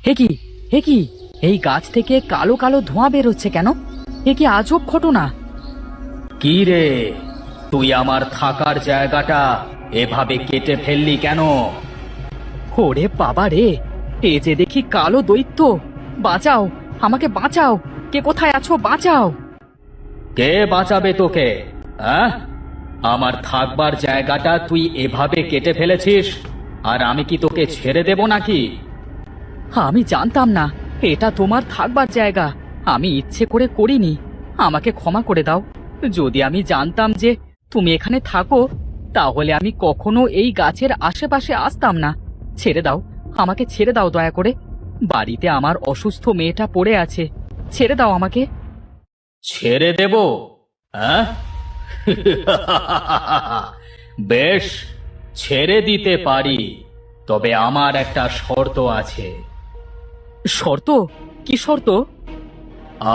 হে কি, হে কি, এই গাছ থেকে কালো কালো ধোঁয়া বের হচ্ছে কেন? এ কি আজব ঘটনা! কি রে, তুই আমার থাকার জায়গাটা এভাবে কেটে ফেললি কেন? ওরে বাবা রে, এ যে দেখি কালো দৈত্য! বাঁচাও, আমাকে বাঁচাও! কে কোথায় আছো, বাঁচাও! কে বাঁচাবে তোকে? হ্যাঁ, আমার থাকবার জায়গাটা তুই এভাবে কেটে ফেলেছিস, আর আমি কি তোকে ছেড়ে দেব নাকি? আমি জানতাম না এটা তোমার থাকবার জায়গা। আমি ইচ্ছে করে করিনি। আমাকে ক্ষমা করে দাও। যদি আমি জানতাম যে তুমি এখানে থাকো, তাহলে আমি কখনো এই গাছের আশেপাশে আসতাম না। ছেড়ে দাও, আমাকে ছেড়ে দাও দয়া করে। বাড়িতে আমার অসুস্থ মেয়েটা পড়ে আছে। ছেড়ে দাও আমাকে। ছেড়ে দেব? হ্যাঁ? বেশ, ছেড়ে দিতে পারি, তবে আমার একটা শর্ত আছে। শর্ত? কি শর্ত?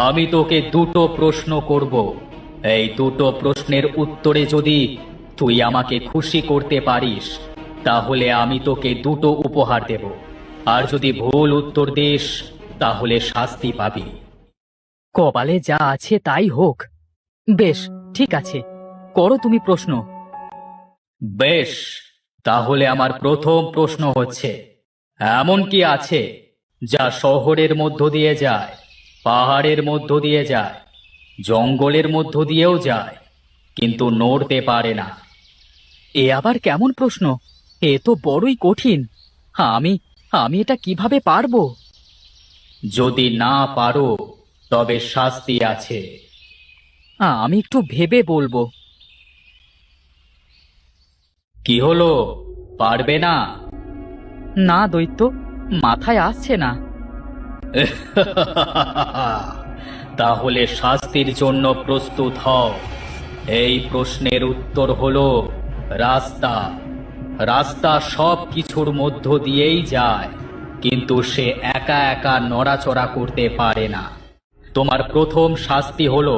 আমি তোকে দুটো প্রশ্ন করব। এই দুটো প্রশ্নের উত্তরে যদি তুই আমাকে খুশি করতে পারিস, তাহলে আমি তোকে দুটো উপহার দেব। আর যদি ভুল উত্তর দিস, তাহলে শাস্তি পাবি। কপালে যা আছে তাই হোক। বেশ, ঠিক আছে, করো তুমি প্রশ্ন। বেশ, তাহলে আমার প্রথম প্রশ্ন হচ্ছে, এমন কি আছে যা শহরের মধ্য দিয়ে যায়, পাহাড়ের মধ্য দিয়ে যায়, জঙ্গলের মধ্য দিয়েও যায়, কিন্তু নড়তে পারে না? এ আবার কেমন প্রশ্ন! এ তো বড়ই কঠিন। আমি আমি এটা কিভাবে পারবো? যদি না পারো, তবে শাস্তি আছে। আমি একটু ভেবে বলবো। কি হলো, পারবে না? না দৈত্য, মাথায় আসছে না। তাহলে শাস্তির জন্য প্রস্তুত হও। এই প্রশ্নের উত্তর হলো রাস্তা। রাস্তা সব কিছুর মধ্য দিয়েই যায়, কিন্তু সে একা একা নড়াচড়া করতে পারে না। তোমার প্রথম শাস্তি হলো,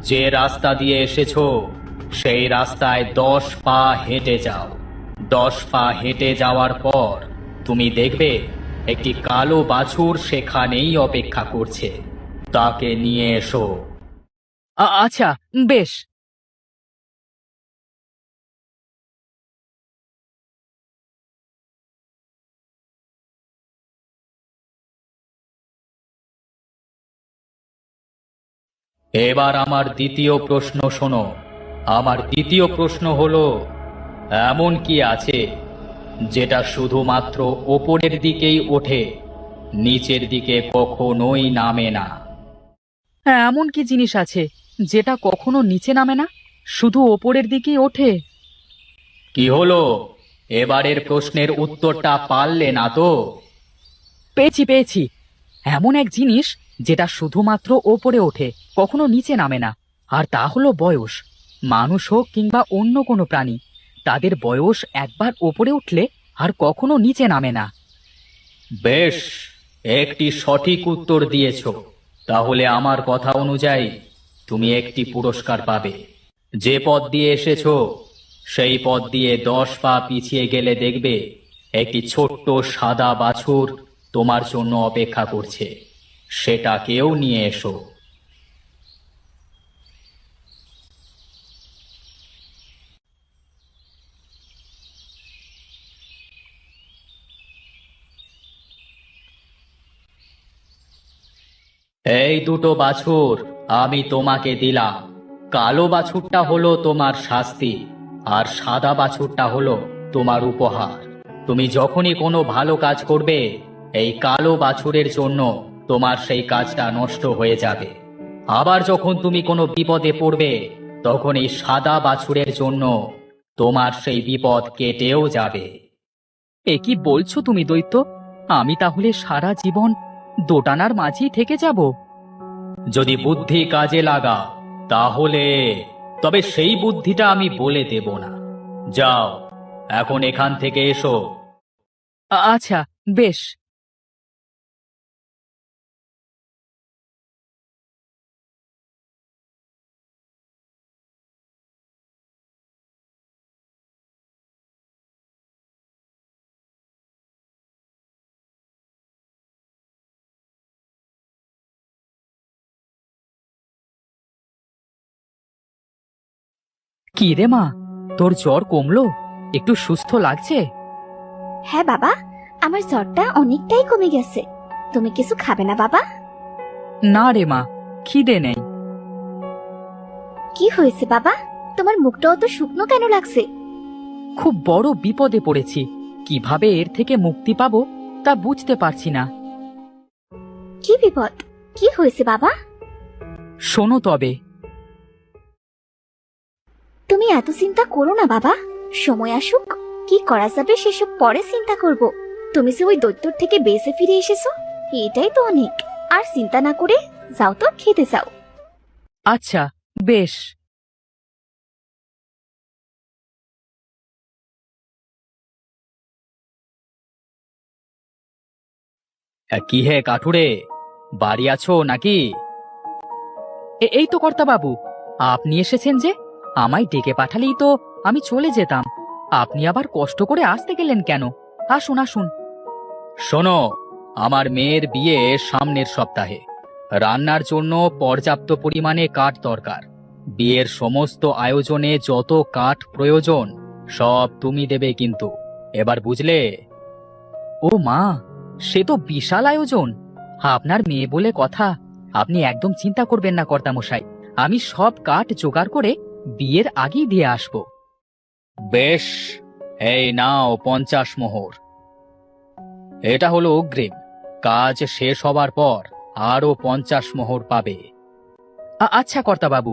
যে রাস্তা দিয়ে এসেছো সেই রাস্তায় 10 পা হেঁটে যাও। 10 পা হেঁটে যাওয়ার পর তুমি দেখবে একটি কালো বাছুর সেখানেই অপেক্ষা করছে। তাকে নিয়ে এসো। আচ্ছা, বেশ। এবার আমার দ্বিতীয় প্রশ্ন শোনো। আমার দ্বিতীয় প্রশ্ন হলো, এমন কি আছে যেটা শুধুমাত্র ওপরের দিকেই ওঠে, নিচের দিকে কখনোই নামে না? হ্যাঁ, এমন কি জিনিস আছে যেটা কখনো নিচে নামে না, শুধু ওপরের দিকেই ওঠে? কি হলো, এবারের প্রশ্নের উত্তরটা পারলে না তো? পেয়েছি, পেয়েছি। এমন এক জিনিস যেটা শুধুমাত্র ওপরে ওঠে, কখনো নিচে নামে না। আর তা হলো বয়স। মানুষ হোক কিংবা অন্য কোনো প্রাণী, তাদের বয়স একবার ওপরে উঠলে আর কখনো নিচে নামে না। বেশ, একটি সঠিক উত্তর দিয়েছ। তাহলে আমার কথা অনুযায়ী তুমি একটি পুরস্কার পাবে। যে পথ দিয়ে এসেছো সেই পথ দিয়ে 10 পা পিছিয়ে গেলে দেখবে একটি ছোট্ট সাদা বাছুর তোমার জন্য অপেক্ষা করছে। সেটাকেও নিয়ে এসো। এই দুটো বাছুর আমি তোমাকে দিলাম। কালো বাছুরটা হলো তোমার শাস্তি, আর সাদা বাছুরটা হলো তোমার উপহার। তুমি যখনই কোনো ভালো কাজ করবে, এই কালো বাছুরের জন্য তোমার সেই কাজটা নষ্ট হয়ে যাবে। আবার যখন তুমি কোনো বিপদে পড়বে, তখন এই সাদা বাছুরের জন্য তোমার সেই বিপদ কেটেও যাবে। এ কি বলছো তুমি দৈত্য? আমি তাহলে সারা জীবন দোটানার মাঝেই থেকে যাব? যদি বুদ্ধি কাজে লাগা, তাহলে, তবে সেই বুদ্ধিটা আমি বলে দেব না। যাও, এখন এখান থেকে এসো। আচ্ছা, বেশ। কি রে মা, তোর জ্বর কমলো? একটু সুস্থ লাগছে? হ্যাঁ বাবা, আমার জ্বরটা অনেকটাই কমে গেছে। তুমি কিছু খাবে না বাবা? না রে মা, খিদে নেই। কি হয়েছে বাবা? তোমার মুখটা অত শুকনো কেন লাগছে? খুব বড় বিপদে পড়েছি। কিভাবে এর থেকে মুক্তি পাবো তা বুঝতে পারছি না। কি বিপদ? কি হয়েছে বাবা? শোনো তবে। তুমি এত চিন্তা করো না বাবা, সময় আসুক, কি করা যাবে সেসব পরে চিন্তা করব। তুমি যে ওই দৈত্যর থেকে বেঁচে ফিরে এসেছো, এটাই তো অনেক। আর চিন্তা না করে যাও তো, খেতে যাও। আচ্ছা, বেশ। কি হে কাঠুরে, বাড়ি আছো নাকি? এই তো কর্তাবাবু, আপনি এসেছেন যে। আমায় ডেকে পাঠালেই তো আমি চলে যেতাম। আপনি আবার কষ্ট করে আসতে গেলেন কেন? আসুন আসুন। শোনো, আমার মেয়ের বিয়ে সামনের সপ্তাহে। রান্নার জন্য পর্যাপ্ত পরিমাণে কাঠ দরকার। বিয়ের সমস্ত আয়োজনে যত কাঠ প্রয়োজন সব তুমি দেবে কিন্তু। এবার বুঝলে? ও মা, সে তো বিশাল আয়োজন। আপনার মেয়ে বলে কথা। আপনি একদম চিন্তা করবেন না কর্তামশাই, আমি সব কাঠ জোগাড় করে বিয়ের আগেই দিয়ে আসব। বেশ, এই নাও 50 মোহর। এটা হলো অগ্রিম। কাজ শেষ হবার পর আরো 50 মোহর পাবে। আচ্ছা কর্তাবাবু।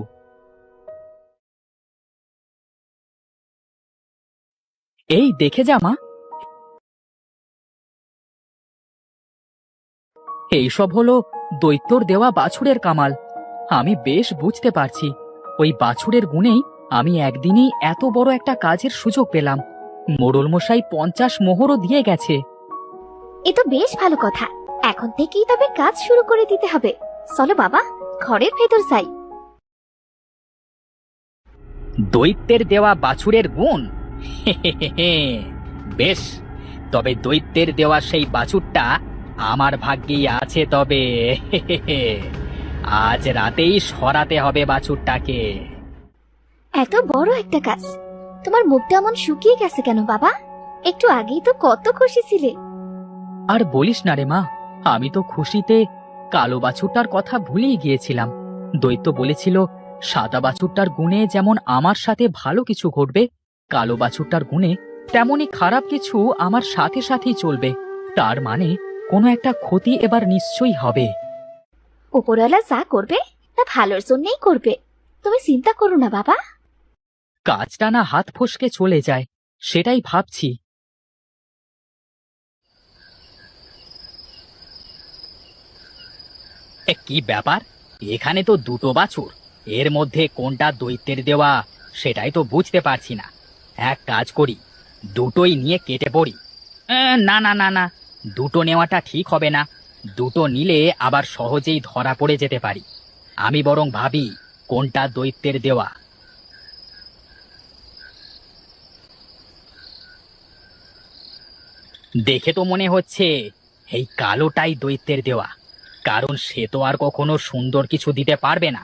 এই দেখে যা মা, এইসব হলো দৈত্যর দেওয়া বাছুরের কামাল। আমি বেশ বুঝতে পারছি, ওই বাছুরের গুণেই আমি একদিনই এত বড় একটা কাজের সুযোগ পেলাম। মোড়ল মশাই 50 মোহরও দিয়ে গেছে। এ তো বেশ ভালো কথা। এখন থেকেই তবে কাজ শুরু করে দিতে হবে। চলো বাবা, ঘরের ভেতর যাই। দৈত্যের দেওয়া বাছুরের গুণ? বেশ, তবে দৈত্যের দেওয়া সেই বাছুরটা আমার ভাগ্যেই আছে। তবে আজ রাতেই সরাতে হবে বাছুরটাকে। এত বড় একটা কাজ, তোমার মুখটা এমন শুকিয়ে গেছে কেন বাবা? একটু আগেই তো কত খুশি ছিলে। আর বলিস না রে মা, আমি তো খুশিতে কালো বাছুরটার কথা ভুলেই গিয়েছিলাম। দৈত্য বলেছিল সাদা বাছুরটার গুণে যেমন আমার সাথে ভালো কিছু ঘটবে, কালো বাছুরটার গুণে তেমনই খারাপ কিছু আমার সাথে সাথেই চলবে। তার মানে কোনো একটা ক্ষতি এবার নিশ্চয়ই হবে। উপরওয়ালা যা করবে তা ভালোর জন্যই করবে, তুমি চিন্তা করো না বাবা। কাজটা না হাত ফসকে চলে যায়, সেটাই ভাবছি। কি ব্যাপার, এখানে তো দুটো বাছুর, এর মধ্যে কোনটা দৈত্যের দেওয়া সেটাই তো বুঝতে পারছি না। এক কাজ করি, দুটোই নিয়ে কেটে পড়ি। না না না না, দুটো নেওয়াটা ঠিক হবে না। দুটো নিলে আবার সহজেই ধরা পড়ে যেতে পারি। আমি বরং ভাবি কোনটা দৈত্যের দেওয়া। দেখে তো মনে হচ্ছে এই কালোটাই দৈত্যের দেওয়া, কারণ সে তো আর কখনো সুন্দর কিছু দিতে পারবে না।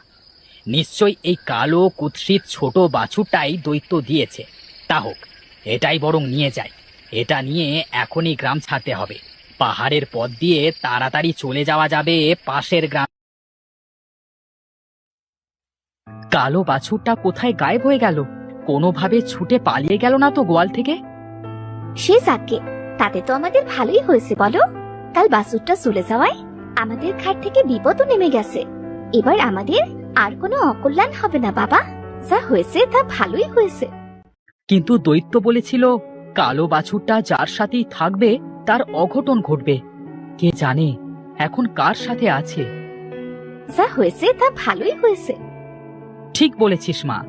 নিশ্চয়ই এই কালো কুৎসিত ছোট বাছুরটাই দৈত্য দিয়েছে। তা হোক, এটাই বরং নিয়ে যাই। এটা নিয়ে এখনই গ্রাম ছাড়তে হবে। পাহাড়ের পথ দিয়ে তাড়াতাড়ি চলে যাওয়া যাবে পাশের গ্রাম। কালো বাছুরটা কোথায় গায়েব হয়ে গেল? কোনোভাবে ছুটে পালিয়ে গেল না তো গোয়াল থেকে? সে যাকে, তাতে তো আমাদের ভালোই হয়েছে বলো। কাল বাসুরটা চলে যাওয়ায় আমাদের ঘাট থেকে বিপদও নেমে গেছে। এবার আমাদের আর কোনো অকল্যাণ হবে না বাবা। যা হয়েছে তা ভালোই হয়েছে। কিন্তু দৈত্য বলেছিল কালো বাছুরটা যার সাথেই থাকবে তার অঘটন ঘটবে। কে জানে এখন কার সাথে আছে? যা হয়েছে তা ভালোই হয়েছে। ঠিক বলেছিস মা।